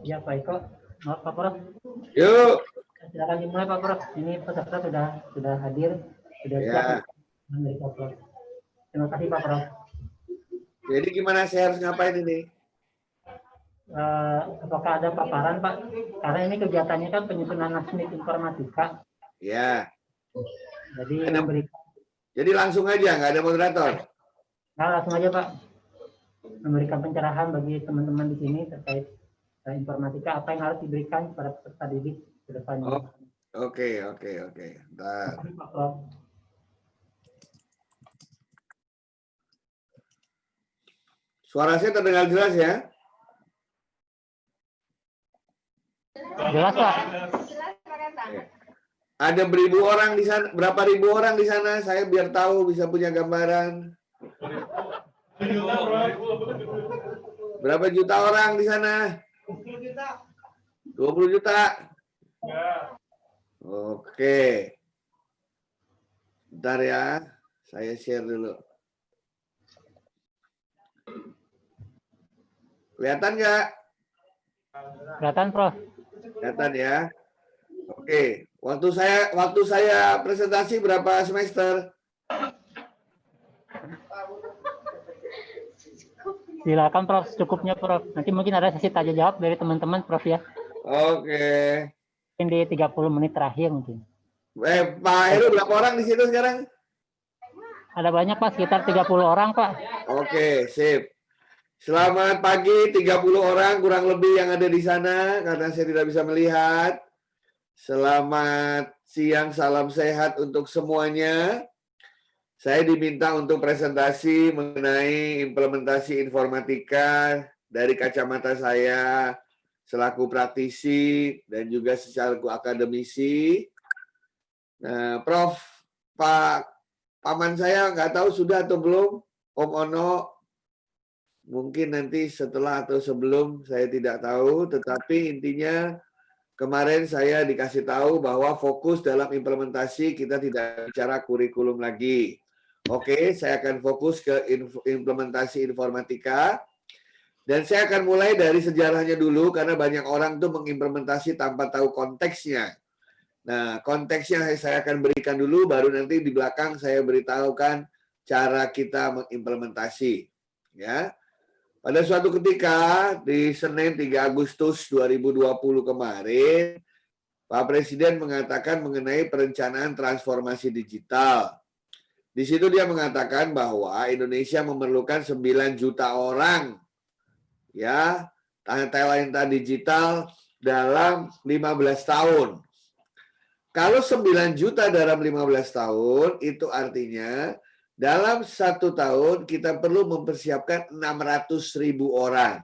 Ya, Pak Eko. Maaf, Pak Prof. Yuk. Silakan dimulai, Pak Prof. Ini peserta sudah hadir, sudah siap dari Pak Prof. Terima kasih, Pak Prof. Jadi gimana saya harus ngapain ini? Apakah ada paparan, Pak? Karena ini kegiatannya kan penyusunan naskah informatika. Ya. Jadi langsung aja, nggak ada moderator? Nah, langsung aja, Pak. Memberikan pencerahan bagi teman-teman di sini terkait informatika, apa yang harus diberikan kepada peserta didik ke depannya. Oke. Bentar. Suara saya terdengar jelas ya? Jelas, Pak. Ada beribu orang di sana, berapa ribu orang di sana? Saya biar tahu, bisa punya gambaran. Berapa juta orang di sana? 20 juta. Oke. Bentar ya, saya share dulu. Kelihatan nggak? Kelihatan, Prof. Kelihatan ya. Oke. Waktu saya presentasi berapa semester? Silakan, Prof. Cukupnya, Prof. Nanti mungkin ada sesi tanya jawab dari teman-teman, Prof ya. Oke. Mungkin di 30 menit terakhir mungkin. Pak Heru, berapa orang di situ sekarang? Ada banyak, Pak, sekitar 30 orang, Pak. Oke, sip. Selamat pagi 30 orang kurang lebih yang ada di sana karena saya tidak bisa melihat. Selamat siang, salam sehat untuk semuanya. Saya diminta untuk presentasi mengenai implementasi informatika dari kacamata saya selaku praktisi dan juga selaku akademisi. Nah, Prof, Pak paman saya nggak tahu sudah atau belum, Om Ono. Mungkin nanti setelah atau sebelum, saya tidak tahu. Tetapi intinya kemarin saya dikasih tahu bahwa fokus dalam implementasi kita tidak bicara kurikulum lagi. Oke, saya akan fokus ke implementasi informatika. Dan saya akan mulai dari sejarahnya dulu karena banyak orang tuh mengimplementasi tanpa tahu konteksnya. Nah, konteksnya saya akan berikan dulu, baru nanti di belakang saya beritahukan cara kita mengimplementasi. Ya. Pada suatu ketika di Senin 3 Agustus 2020 kemarin, Pak Presiden mengatakan mengenai perencanaan transformasi digital. Di situ dia mengatakan bahwa Indonesia memerlukan 9 juta orang ya talenta digital dalam 15 tahun. Kalau 9 juta dalam 15 tahun, itu artinya dalam 1 tahun kita perlu mempersiapkan 600.000 orang.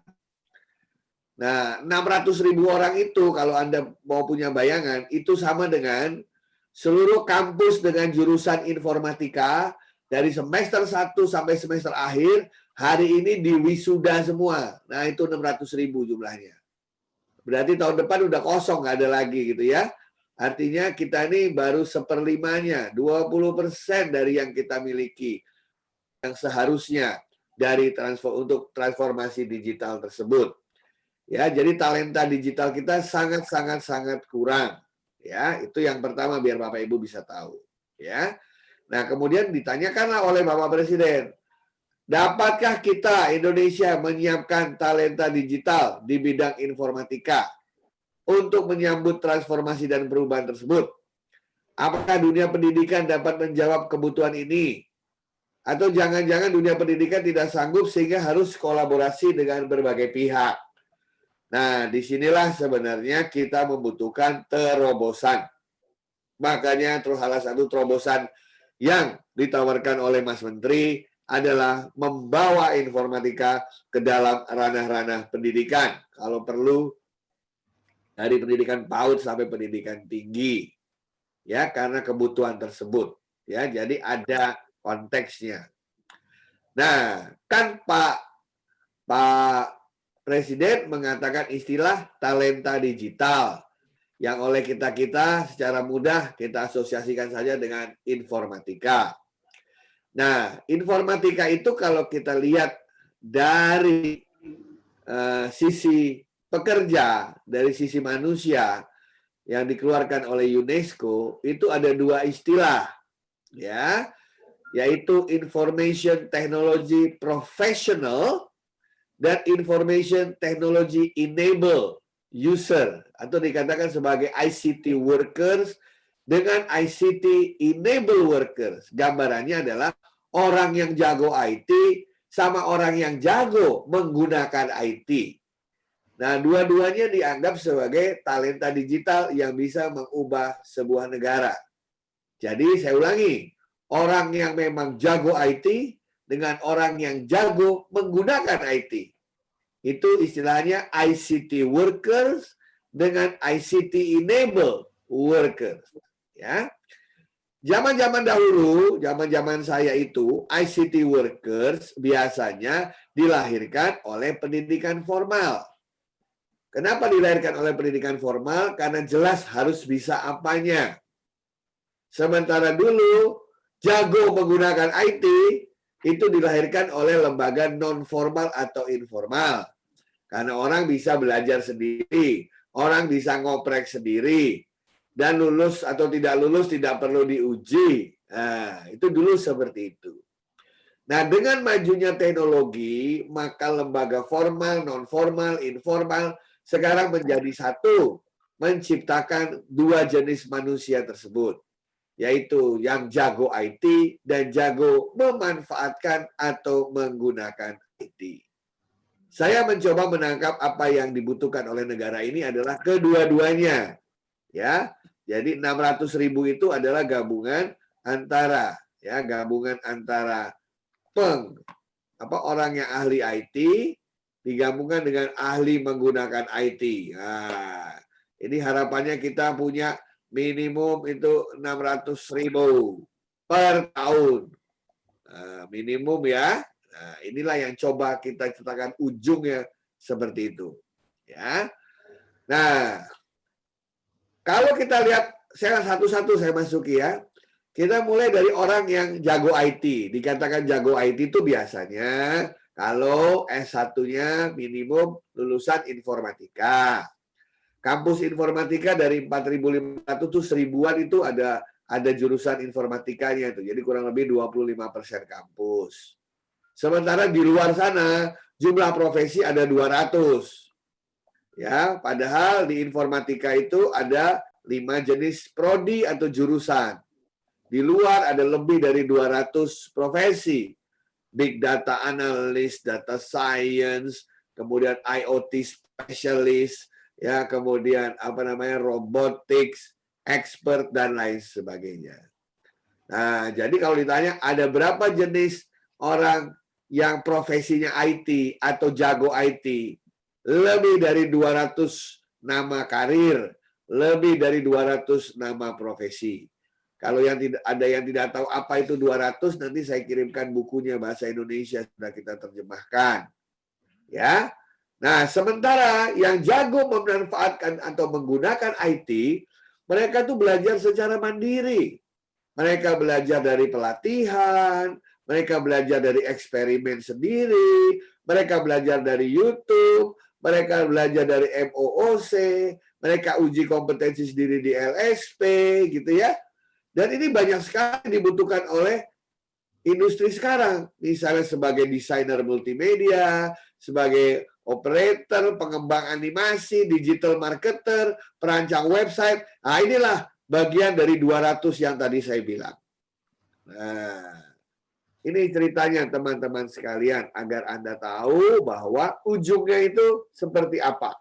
Nah, 600.000 orang itu kalau Anda mau punya bayangan, itu sama dengan seluruh kampus dengan jurusan informatika dari semester 1 sampai semester akhir, hari ini diwisuda semua. Nah, itu 600.000 jumlahnya. Berarti tahun depan udah kosong, nggak ada lagi gitu ya. Artinya kita ini baru 1/5-nya, 20% dari yang kita miliki yang seharusnya dari untuk transformasi digital tersebut. Ya, jadi talenta digital kita sangat kurang. Ya, itu yang pertama biar Bapak Ibu bisa tahu. Ya. Nah, kemudian ditanyakanlah oleh Bapak Presiden, dapatkah kita Indonesia menyiapkan talenta digital di bidang informatika untuk menyambut transformasi dan perubahan tersebut? Apakah dunia pendidikan dapat menjawab kebutuhan ini? Atau jangan-jangan dunia pendidikan tidak sanggup sehingga harus kolaborasi dengan berbagai pihak? Nah, disinilah sebenarnya kita membutuhkan terobosan. Makanya salah satu terobosan yang ditawarkan oleh Mas Menteri adalah membawa informatika ke dalam ranah-ranah pendidikan. Kalau perlu dari pendidikan PAUD sampai pendidikan tinggi. Ya, karena kebutuhan tersebut. Ya, jadi ada konteksnya. Nah, kan Pak Presiden mengatakan istilah talenta digital yang oleh kita secara mudah kita asosiasikan saja dengan informatika. Nah, informatika itu kalau kita lihat dari sisi pekerja dari sisi manusia yang dikeluarkan oleh UNESCO itu ada dua istilah, ya, yaitu Information Technology Professional dan Information Technology Enable User, atau dikatakan sebagai ICT Workers dengan ICT Enable Workers. Gambarannya adalah orang yang jago IT sama orang yang jago menggunakan IT. Nah, dua-duanya dianggap sebagai talenta digital yang bisa mengubah sebuah negara. Jadi, saya ulangi, orang yang memang jago IT dengan orang yang jago menggunakan IT. Itu istilahnya ICT workers dengan ICT enable workers. Ya. Zaman-zaman dahulu, zaman-zaman saya itu, ICT workers biasanya dilahirkan oleh pendidikan formal. Kenapa dilahirkan oleh pendidikan formal? Karena jelas harus bisa apanya. Sementara dulu, jago menggunakan IT, itu dilahirkan oleh lembaga non-formal atau informal. Karena orang bisa belajar sendiri, orang bisa ngoprek sendiri, dan lulus atau tidak lulus tidak perlu diuji. Nah, itu dulu seperti itu. Nah, dengan majunya teknologi, maka lembaga formal, non-formal, informal sekarang menjadi satu, menciptakan dua jenis manusia tersebut, yaitu yang jago IT dan jago memanfaatkan atau menggunakan IT. Saya mencoba menangkap apa yang dibutuhkan oleh negara ini adalah kedua-duanya. Ya, jadi 600.000 itu adalah gabungan antara orang yang ahli IT digabungkan dengan ahli menggunakan IT. Nah, ini harapannya kita punya minimum itu 600.000 per tahun. Nah, minimum ya. Nah, inilah yang coba kita ciptakan ujungnya seperti itu. Ya. Nah, kalau kita lihat, saya satu-satu saya masuki ya. Kita mulai dari orang yang jago IT. Dikatakan jago IT itu biasanya kalau S1-nya minimum lulusan informatika. Kampus informatika dari 4.500 itu 1.000-an itu ada jurusan informatikanya itu. Jadi kurang lebih 25% kampus. Sementara di luar sana jumlah profesi ada 200. Ya, padahal di informatika itu ada 5 jenis prodi atau jurusan. Di luar ada lebih dari 200 profesi. Big data analyst, data science, kemudian IoT specialist, ya, kemudian robotics, expert dan lain sebagainya. Nah, jadi kalau ditanya ada berapa jenis orang yang profesinya IT atau jago IT, lebih dari 200 nama karir, lebih dari 200 nama profesi. Kalau yang tidak tahu apa itu 200, nanti saya kirimkan bukunya bahasa Indonesia sudah kita terjemahkan. Ya. Nah, sementara yang jago memanfaatkan atau menggunakan IT, mereka tuh belajar secara mandiri. Mereka belajar dari pelatihan, mereka belajar dari eksperimen sendiri, mereka belajar dari YouTube, mereka belajar dari MOOC, mereka uji kompetensi sendiri di LSP, gitu ya. Dan ini banyak sekali dibutuhkan oleh industri sekarang. Misalnya sebagai desainer multimedia, sebagai operator, pengembang animasi, digital marketer, perancang website. Nah, inilah bagian dari 200 yang tadi saya bilang. Nah, ini ceritanya teman-teman sekalian agar Anda tahu bahwa ujungnya itu seperti apa.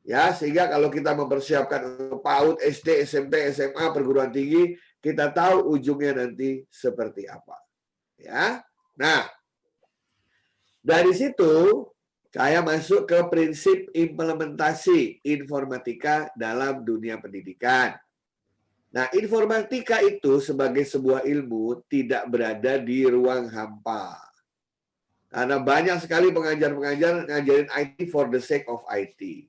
Ya, sehingga kalau kita mempersiapkan untuk PAUD, SD, SMP, SMA, perguruan tinggi, kita tahu ujungnya nanti seperti apa. Ya. Nah, dari situ saya masuk ke prinsip implementasi informatika dalam dunia pendidikan. Nah, informatika itu sebagai sebuah ilmu tidak berada di ruang hampa. Karena banyak sekali pengajar-pengajar ngajarin IT for the sake of IT.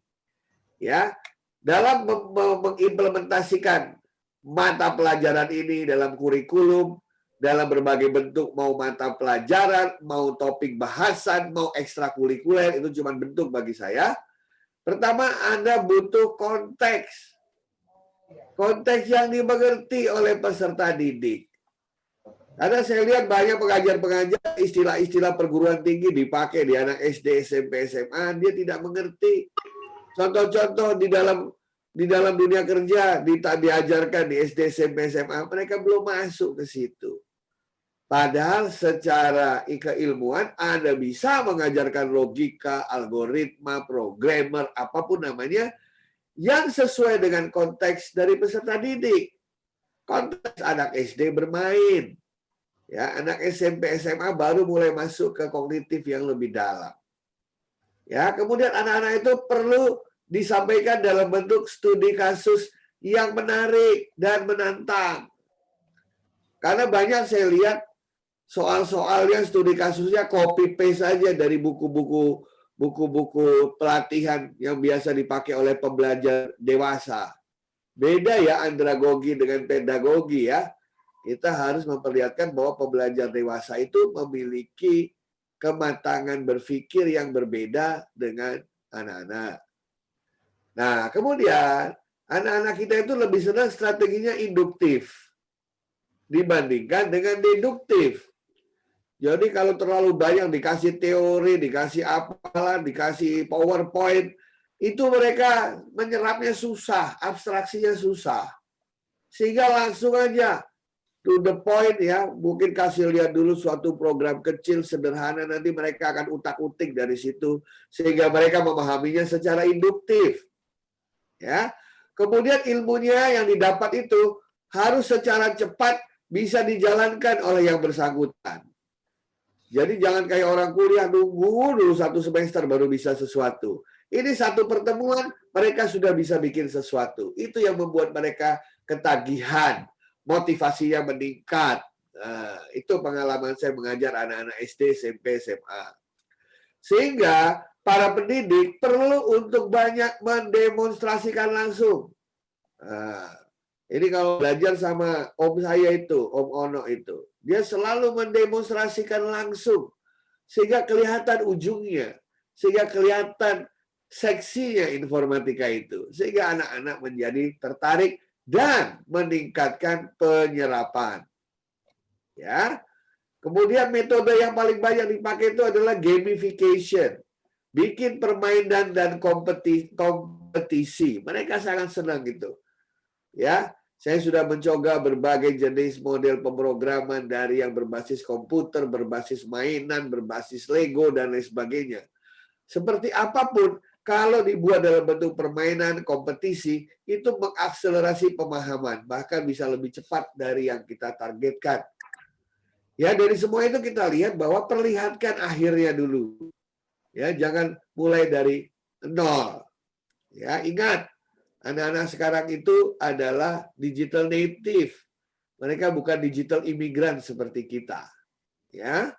Ya, dalam mengimplementasikan mata pelajaran ini dalam kurikulum, dalam berbagai bentuk, mau mata pelajaran, mau topik bahasan, mau ekstrakurikuler, itu cuma bentuk bagi saya. Pertama, Anda butuh konteks. Konteks yang dimengerti oleh peserta didik. Karena saya lihat banyak pengajar-pengajar istilah-istilah perguruan tinggi dipakai di anak SD, SMP, SMA, dia tidak mengerti. Contoh-contoh di dalam dunia kerja diajarkan di SD, SMP, SMA, mereka belum masuk ke situ. Padahal secara keilmuan Anda bisa mengajarkan logika, algoritma, programmer, apapun namanya, yang sesuai dengan konteks dari peserta didik. Konteks anak SD bermain. Ya, anak SMP, SMA baru mulai masuk ke kognitif yang lebih dalam. Ya, kemudian anak-anak itu perlu disampaikan dalam bentuk studi kasus yang menarik dan menantang. Karena banyak saya lihat soal-soalnya studi kasusnya copy paste saja dari buku-buku pelatihan yang biasa dipakai oleh pembelajar dewasa. Beda ya andragogi dengan pedagogi ya. Kita harus memperlihatkan bahwa pembelajar dewasa itu memiliki kematangan berpikir yang berbeda dengan anak-anak. Nah, kemudian anak-anak kita itu lebih senang strateginya induktif dibandingkan dengan deduktif. Jadi kalau terlalu banyak dikasih teori, dikasih apalah, dikasih PowerPoint, itu mereka menyerapnya susah, abstraksinya susah. Sehingga langsung aja to the point ya, mungkin kasih lihat dulu suatu program kecil sederhana, nanti mereka akan utak-utik dari situ sehingga mereka memahaminya secara induktif. Ya. Kemudian ilmunya yang didapat itu harus secara cepat bisa dijalankan oleh yang bersangkutan. Jadi jangan kayak orang kuliah nunggu dulu 1 semester baru bisa sesuatu. Ini satu pertemuan mereka sudah bisa bikin sesuatu. Itu yang membuat mereka ketagihan. Motivasinya meningkat. Nah, itu pengalaman saya mengajar anak-anak SD, SMP, SMA. Sehingga para pendidik perlu untuk banyak mendemonstrasikan langsung. Nah, ini kalau belajar sama om saya itu, Om Ono itu, dia selalu mendemonstrasikan langsung. Sehingga kelihatan ujungnya. Sehingga kelihatan seksinya informatika itu. Sehingga anak-anak menjadi tertarik dan meningkatkan penyerapan. Ya. Kemudian metode yang paling banyak dipakai itu adalah gamification. Bikin permainan dan kompetisi. Mereka sangat senang gitu. Ya, saya sudah mencoba berbagai jenis model pemrograman dari yang berbasis komputer, berbasis mainan, berbasis Lego dan lain sebagainya. Seperti apapun, kalau dibuat dalam bentuk permainan, kompetisi, itu mengakselerasi pemahaman, bahkan bisa lebih cepat dari yang kita targetkan. Ya, dari semua itu kita lihat bahwa perlihatkan akhirnya dulu. Ya, jangan mulai dari nol. Ya, ingat, anak-anak sekarang itu adalah digital native. Mereka bukan digital imigran seperti kita. Ya.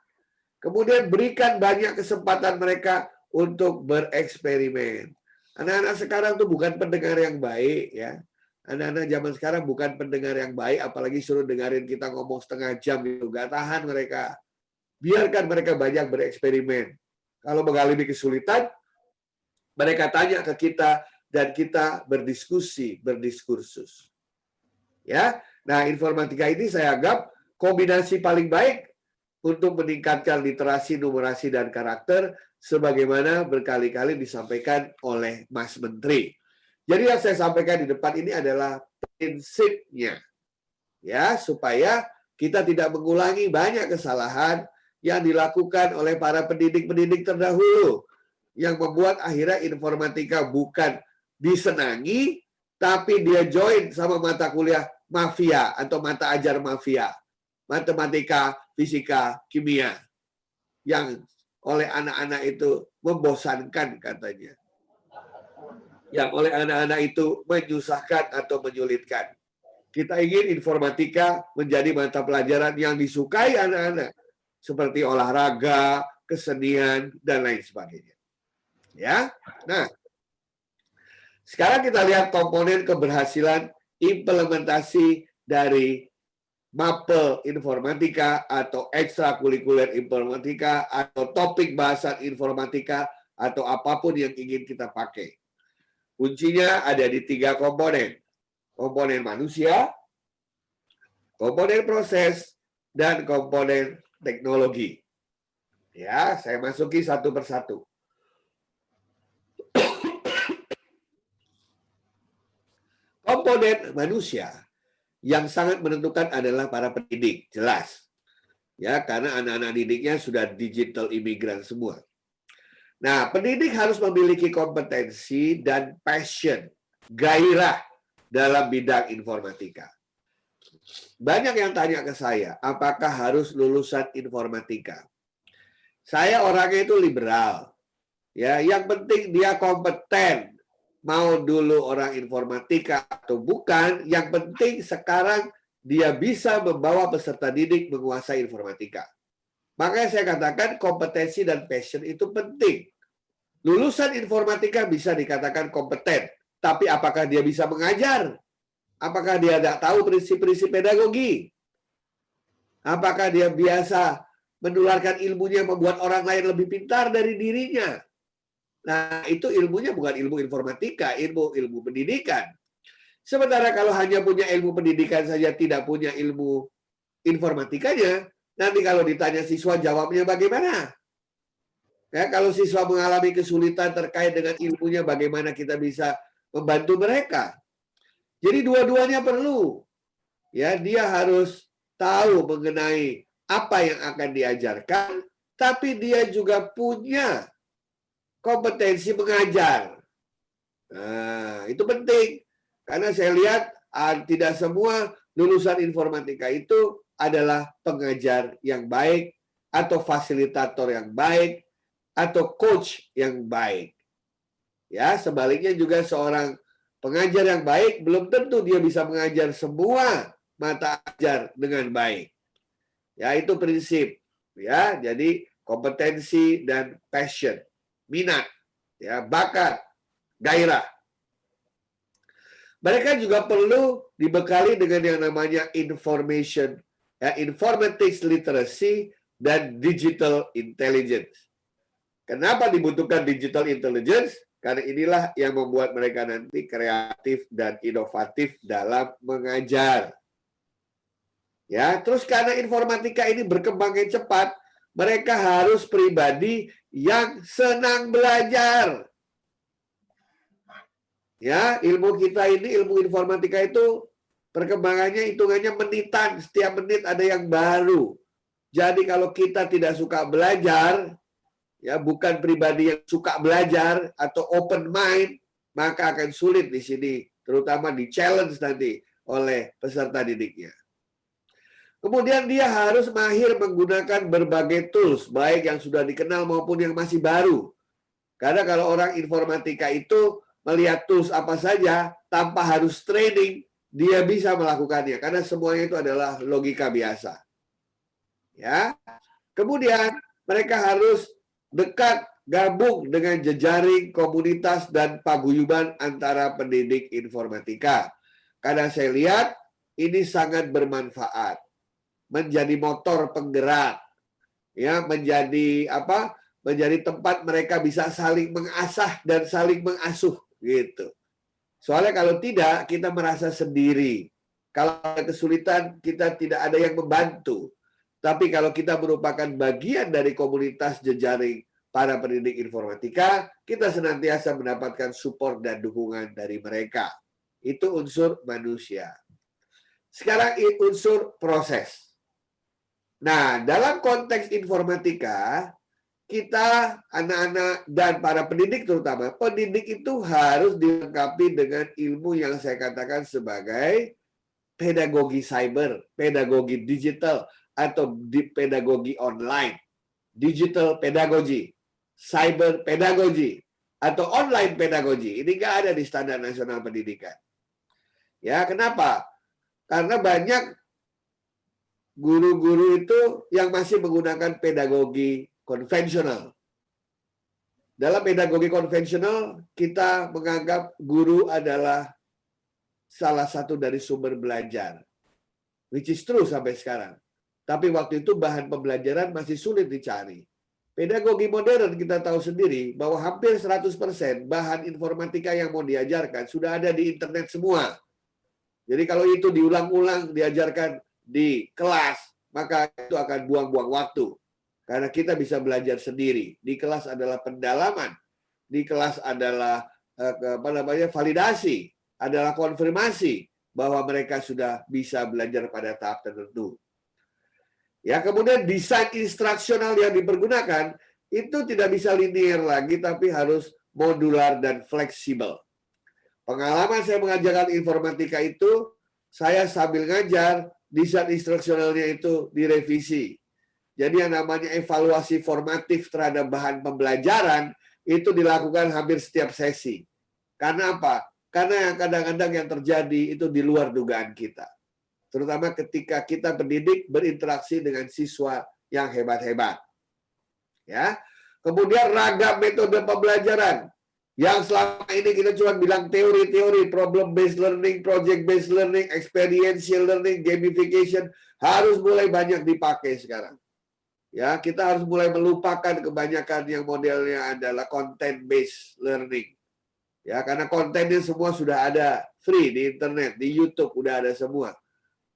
Kemudian berikan banyak kesempatan mereka untuk bereksperimen. Anak-anak sekarang tuh bukan pendengar yang baik ya. Anak-anak zaman sekarang bukan pendengar yang baik, apalagi suruh dengerin kita ngomong setengah jam itu gak tahan mereka. Biarkan mereka banyak bereksperimen. Kalau mengalami kesulitan, mereka tanya ke kita dan kita berdiskusi, berdiskursus. Ya. Nah, informatika ini saya anggap kombinasi paling baik untuk meningkatkan literasi, numerasi, dan karakter sebagaimana berkali-kali disampaikan oleh Mas Menteri. Jadi yang saya sampaikan di depan ini adalah prinsipnya. Ya, supaya kita tidak mengulangi banyak kesalahan yang dilakukan oleh para pendidik-pendidik terdahulu yang membuat akhirnya informatika bukan disenangi, tapi dia join sama mata kuliah mafia atau mata ajar mafia. Matematika, fisika, kimia. Yang oleh anak-anak itu membosankan katanya. Yang oleh anak-anak itu menyusahkan atau menyulitkan. Kita ingin informatika menjadi mata pelajaran yang disukai anak-anak. Seperti olahraga, kesenian, dan lain sebagainya. Ya, nah, sekarang kita lihat komponen keberhasilan implementasi dari mapel informatika atau ekstrakurikuler informatika atau topik bahasan informatika atau apapun yang ingin kita pakai. Kuncinya ada di 3 komponen. Komponen manusia, komponen proses, dan komponen teknologi. Ya, saya masuki satu persatu. Komponen manusia yang sangat menentukan adalah para pendidik, jelas. Ya, karena anak-anak didiknya sudah digital imigran semua. Nah, pendidik harus memiliki kompetensi dan passion, gairah dalam bidang informatika. Banyak yang tanya ke saya, apakah harus lulusan informatika? Saya orangnya itu liberal. Ya, yang penting dia kompeten. Mau dulu orang informatika atau bukan, yang penting sekarang dia bisa membawa peserta didik menguasai informatika. Makanya saya katakan kompetensi dan passion itu penting. Lulusan informatika bisa dikatakan kompeten, tapi apakah dia bisa mengajar? Apakah dia tidak tahu prinsip-prinsip pedagogi? Apakah dia biasa menularkan ilmunya membuat orang lain lebih pintar dari dirinya? Nah, itu ilmunya bukan ilmu informatika, ilmu pendidikan. Sementara kalau hanya punya ilmu pendidikan saja tidak punya ilmu informatikanya, nanti kalau ditanya siswa jawabnya bagaimana? Ya, kalau siswa mengalami kesulitan terkait dengan ilmunya, bagaimana kita bisa membantu mereka? Jadi dua-duanya perlu. Ya, dia harus tahu mengenai apa yang akan diajarkan, tapi dia juga punya kompetensi mengajar. Nah, itu penting. Karena saya lihat tidak semua lulusan informatika itu adalah pengajar yang baik, atau fasilitator yang baik, atau coach yang baik. Ya, sebaliknya juga seorang pengajar yang baik belum tentu dia bisa mengajar semua mata ajar dengan baik. Ya, itu prinsip. Ya, jadi kompetensi dan passion, minat, ya, bakat, gairah. Mereka juga perlu dibekali dengan yang namanya information, ya, informatics literacy dan digital intelligence. Kenapa dibutuhkan digital intelligence? Karena inilah yang membuat mereka nanti kreatif dan inovatif dalam mengajar. Ya, terus karena informatika ini berkembangnya cepat, mereka harus pribadi yang senang belajar. Ya, ilmu kita ini, ilmu informatika itu perkembangannya hitungannya menitan, setiap menit ada yang baru. Jadi kalau kita tidak suka belajar, ya bukan pribadi yang suka belajar atau open mind, maka akan sulit di sini, terutama di challenge nanti oleh peserta didiknya. Kemudian dia harus mahir menggunakan berbagai tools, baik yang sudah dikenal maupun yang masih baru. Karena kalau orang informatika itu melihat tools apa saja, tanpa harus training, dia bisa melakukannya. Karena semuanya itu adalah logika biasa. Ya. Kemudian mereka harus dekat, gabung dengan jejaring komunitas dan paguyuban antara pendidik informatika. Karena saya lihat ini sangat bermanfaat. Menjadi motor penggerak, ya, menjadi apa? Menjadi tempat mereka bisa saling mengasah dan saling mengasuh gitu. Soalnya kalau tidak kita merasa sendiri. Kalau ada kesulitan kita tidak ada yang membantu. Tapi kalau kita merupakan bagian dari komunitas jejaring para pendidik informatika, kita senantiasa mendapatkan support dan dukungan dari mereka. Itu unsur manusia. Sekarang unsur proses. Nah, dalam konteks informatika, kita anak-anak dan para pendidik terutama, pendidik itu harus dilengkapi dengan ilmu yang saya katakan sebagai pedagogi cyber, pedagogi digital, atau pedagogi online, digital pedagogi, cyber pedagogi, atau online pedagogi. Ini nggak ada di Standar Nasional Pendidikan. Ya, kenapa? Karena banyak guru-guru itu yang masih menggunakan pedagogi konvensional. Dalam pedagogi konvensional, kita menganggap guru adalah salah satu dari sumber belajar. Which is true sampai sekarang. Tapi waktu itu bahan pembelajaran masih sulit dicari. Pedagogi modern kita tahu sendiri bahwa hampir 100% bahan informatika yang mau diajarkan sudah ada di internet semua. Jadi kalau itu diulang-ulang diajarkan di kelas, maka itu akan buang-buang waktu. Karena kita bisa belajar sendiri. Di kelas adalah pendalaman, di kelas adalah validasi, adalah konfirmasi bahwa mereka sudah bisa belajar pada tahap tertentu. Ya, kemudian desain instruksional yang dipergunakan itu tidak bisa linear lagi, tapi harus modular dan fleksibel. Pengalaman saya mengajarkan informatika itu, saya sambil ngajar, desain instruksionalnya itu direvisi. Jadi yang namanya evaluasi formatif terhadap bahan pembelajaran itu dilakukan hampir setiap sesi. Karena apa? Karena yang kadang-kadang yang terjadi itu di luar dugaan kita. Terutama ketika kita pendidik berinteraksi dengan siswa yang hebat-hebat. Ya. Kemudian ragam metode pembelajaran. Yang selama ini kita cuma bilang teori-teori, problem-based learning, project-based learning, experiential learning, gamification, harus mulai banyak dipakai sekarang. Ya, kita harus mulai melupakan kebanyakan yang modelnya adalah content-based learning. Ya, karena kontennya semua sudah ada free di internet, di YouTube udah ada semua.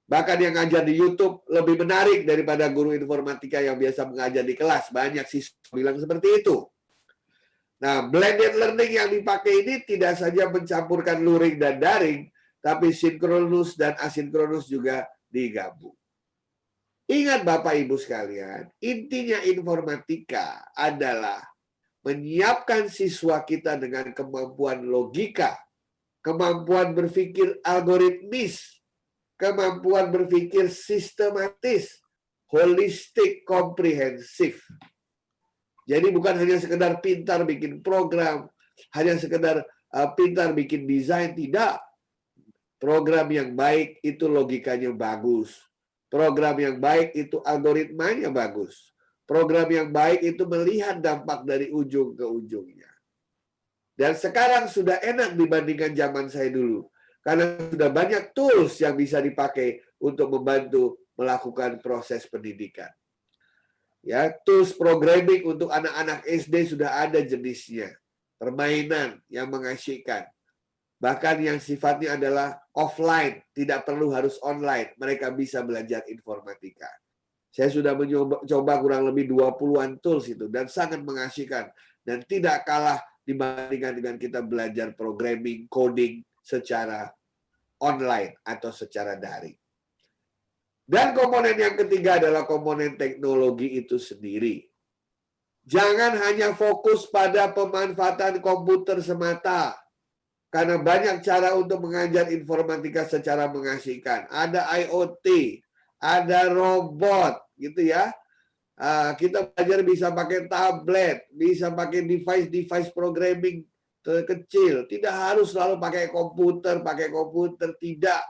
Bahkan yang ngajar di YouTube lebih menarik daripada guru informatika yang biasa mengajar di kelas. Banyak siswa bilang seperti itu. Nah, blended learning yang dipakai ini tidak saja mencampurkan luring dan daring, tapi sinkronus dan asinkronus juga digabung. Ingat Bapak Ibu sekalian, intinya informatika adalah menyiapkan siswa kita dengan kemampuan logika, kemampuan berpikir algoritmis, kemampuan berpikir sistematis, holistik, komprehensif. Jadi bukan hanya sekedar pintar bikin program, hanya sekedar pintar bikin desain, tidak. Program yang baik itu logikanya bagus. Program yang baik itu algoritmanya bagus. Program yang baik itu melihat dampak dari ujung ke ujungnya. Dan sekarang sudah enak dibandingkan zaman saya dulu. Karena sudah banyak tools yang bisa dipakai untuk membantu melakukan proses pendidikan. Ya, tools programming untuk anak-anak SD sudah ada jenisnya. Permainan yang mengasyikkan. Bahkan yang sifatnya adalah offline, tidak perlu harus online. Mereka bisa belajar informatika. Saya sudah mencoba kurang lebih 20-an tools itu dan sangat mengasyikkan dan tidak kalah dibandingkan dengan kita belajar programming, coding secara online atau secara daring. Dan komponen yang ketiga adalah komponen teknologi itu sendiri. Jangan hanya fokus pada pemanfaatan komputer semata. Karena banyak cara untuk mengajar informatika secara mengasihkan. Ada IoT, ada robot, gitu ya. Kita belajar bisa pakai tablet, bisa pakai device programming kecil. Tidak harus selalu pakai komputer, tidak.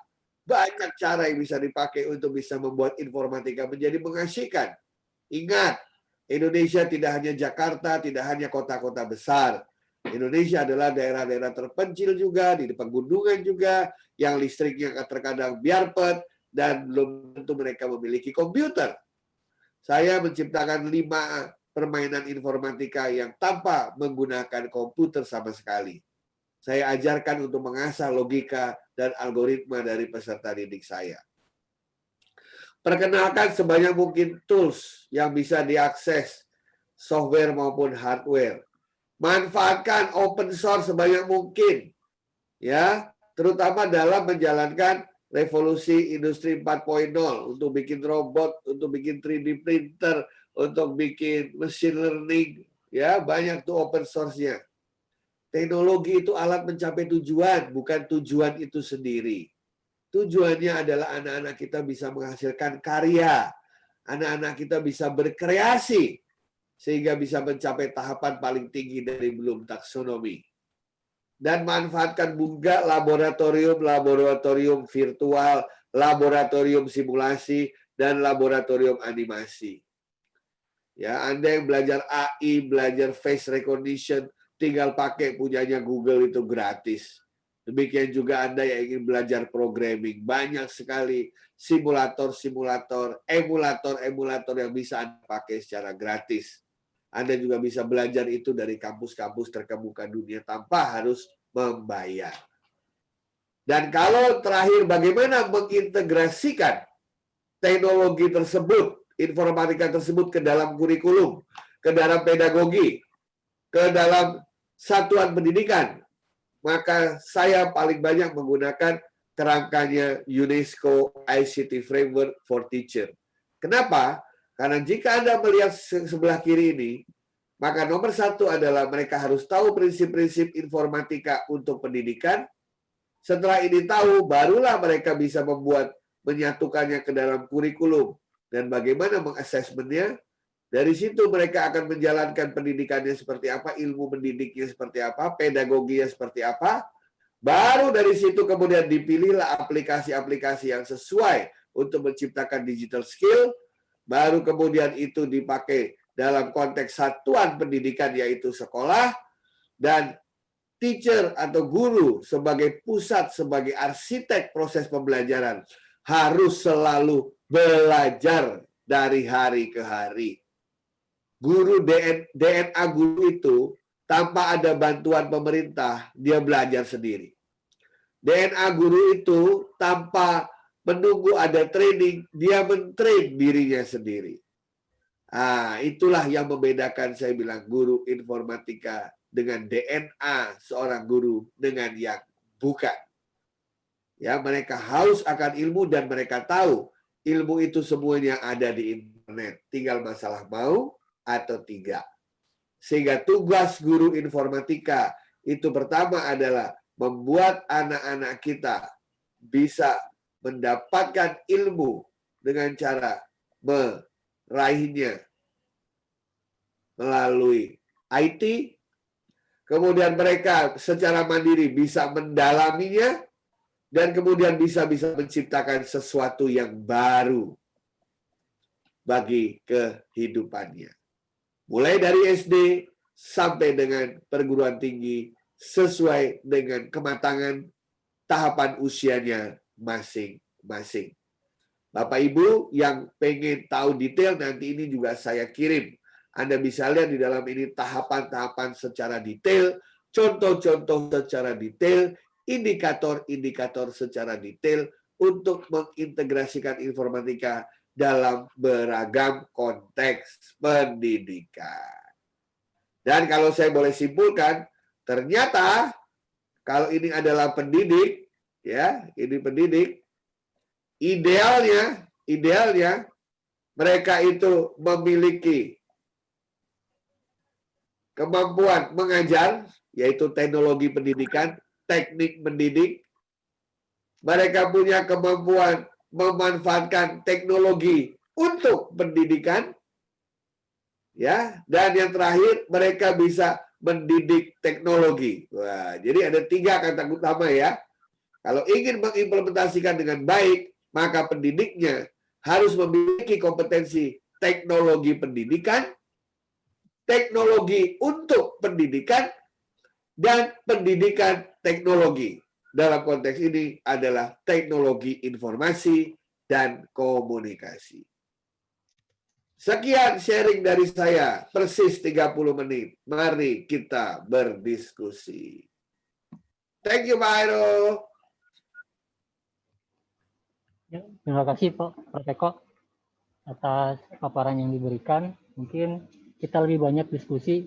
Banyak cara yang bisa dipakai untuk bisa membuat informatika menjadi mengasihkan. Ingat, Indonesia tidak hanya Jakarta, tidak hanya kota-kota besar. Indonesia adalah daerah-daerah terpencil juga, di pegunungan juga, yang listriknya terkadang biarpet, dan belum tentu mereka memiliki komputer. Saya menciptakan 5 permainan informatika yang tanpa menggunakan komputer sama sekali. Saya ajarkan untuk mengasah logika dan algoritma dari peserta didik saya. Perkenalkan sebanyak mungkin tools yang bisa diakses, software maupun hardware. Manfaatkan open source sebanyak mungkin, ya, terutama dalam menjalankan revolusi industri 4.0 untuk bikin robot, untuk bikin 3D printer, untuk bikin machine learning, ya, banyak tuh open source-nya. Teknologi itu alat mencapai tujuan, bukan tujuan itu sendiri. Tujuannya adalah anak-anak kita bisa menghasilkan karya, anak-anak kita bisa berkreasi, sehingga bisa mencapai tahapan paling tinggi dari Bloom taksonomi. Dan manfaatkan juga laboratorium virtual, laboratorium simulasi, dan laboratorium animasi. Ya, Anda yang belajar AI, belajar face recognition, tinggal pakai punyanya Google itu gratis. Demikian juga Anda yang ingin belajar programming. Banyak sekali simulator-simulator, emulator-emulator yang bisa Anda pakai secara gratis. Anda juga bisa belajar itu dari kampus-kampus terkemuka dunia tanpa harus membayar. Dan kalau terakhir bagaimana mengintegrasikan teknologi tersebut, informatika tersebut ke dalam kurikulum, ke dalam pedagogi, ke dalam satuan pendidikan, maka saya paling banyak menggunakan kerangkanya UNESCO ICT Framework for Teacher. Kenapa? Karena jika Anda melihat sebelah kiri ini, maka nomor satu adalah mereka harus tahu prinsip-prinsip informatika untuk pendidikan. Setelah ini tahu, barulah mereka bisa menyatukannya ke dalam kurikulum. Dan bagaimana mengassessmentnya. Dari situ mereka akan menjalankan pendidikannya seperti apa, ilmu mendidiknya seperti apa, pedagoginya seperti apa. Baru dari situ kemudian dipilihlah aplikasi-aplikasi yang sesuai untuk menciptakan digital skill. Baru kemudian itu dipakai dalam konteks satuan pendidikan yaitu sekolah. Dan teacher atau guru sebagai pusat, sebagai arsitek proses pembelajaran harus selalu belajar dari hari ke hari. Guru DNA guru itu tanpa ada bantuan pemerintah, dia belajar sendiri. DNA guru itu tanpa menunggu ada training, dia men-train dirinya sendiri. Itulah yang membedakan saya bilang guru informatika dengan DNA seorang guru dengan yang bukan. Ya, mereka haus akan ilmu dan mereka tahu ilmu itu semuanya ada di internet. Tinggal masalah mau atau tidak. Sehingga tugas guru informatika itu pertama adalah membuat anak-anak kita bisa mendapatkan ilmu dengan cara meraihnya melalui IT, kemudian mereka secara mandiri bisa mendalaminya, dan kemudian bisa menciptakan sesuatu yang baru bagi kehidupannya. Mulai dari SD sampai dengan perguruan tinggi sesuai dengan kematangan tahapan usianya masing-masing. Bapak Ibu yang pengen tahu detail nanti ini juga saya kirim. Anda bisa lihat di dalam ini tahapan-tahapan secara detail, contoh-contoh secara detail, indikator-indikator secara detail untuk mengintegrasikan informatika dalam beragam konteks pendidikan. Dan kalau saya boleh simpulkan, ternyata kalau ini adalah pendidik, ya, ini pendidik, idealnya mereka itu memiliki kemampuan mengajar, yaitu teknologi pendidikan, teknik mendidik. Mereka punya kemampuan memanfaatkan teknologi untuk pendidikan, ya. Dan yang terakhir, mereka bisa mendidik teknologi. Wah, jadi ada 3 kata utama ya. Kalau ingin mengimplementasikan dengan baik, maka pendidiknya harus memiliki kompetensi teknologi pendidikan, teknologi untuk pendidikan, dan pendidikan teknologi. Dalam konteks ini adalah teknologi informasi dan komunikasi. Sekian sharing dari saya, persis 30 menit. Mari kita berdiskusi. Thank you, Pak Airo. Ya, terima kasih Pak Eko atas paparan yang diberikan. Mungkin kita lebih banyak diskusi